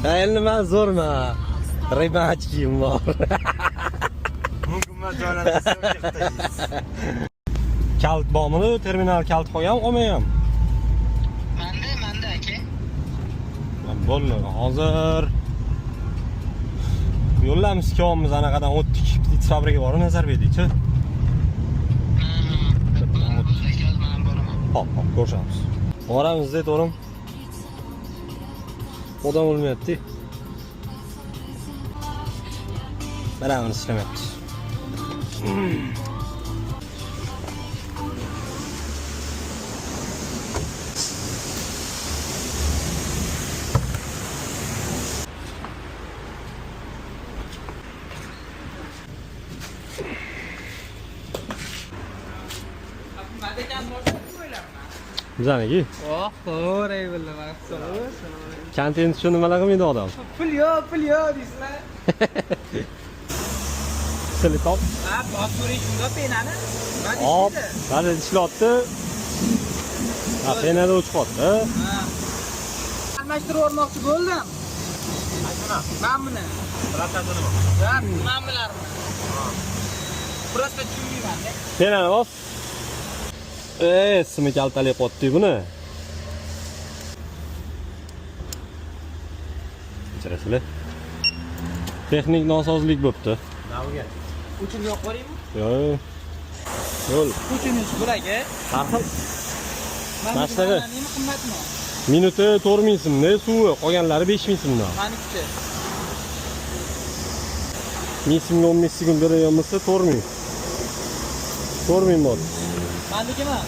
Endi men zo'rma. Ribachikim bor. Mumkin joylarimiz. Kalt bormi? Terminal kalt qo'yam, olmayam. Manda aka. Bo'ldi, hozir yo'llarimiz ikkovimiz anaqadan o'tdik. Pit fabrika bor, nazar berdikchi. Hop, ko'rishamiz. Boramizda to'g'rim. Odam o'lmayapti. Baramini ishlamayapti. Bizaniki? Oh, to'g'ri bilaman. Kontent shuni nimalar qilmaydi odam? Pul yo'q deysizlar. Sili top. Ha, bosurish shunga penani. Hop, hali ishlatdi. Ha, penada o'chqotdi. Ha. Almashtirib o'rmoqchi bo'ldim. Mana buni. Ratatini bor. Ha, mana bularni. Просто tushunmayman-da. Penani bos. Simi kaltalik qotdi buni. Kechirasizlar. Texnik nosozlik bo'pti. Navga. Uchun yo'q qo'yaymi? Yo'q. Yo'l. Uchinchi bo'lagi. Har xil. Mashinaga. Nima qimmatmi? Minuti 4000 so'mda suvi, qolganlari 5000 so'mdan. Manikichi. 1000 so'mga 15 sekund berayotmasa 4000. 4000 bor. Manikimi?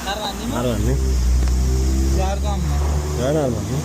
Narvandimi? Narvandning. Yordammi? Ya narvandning.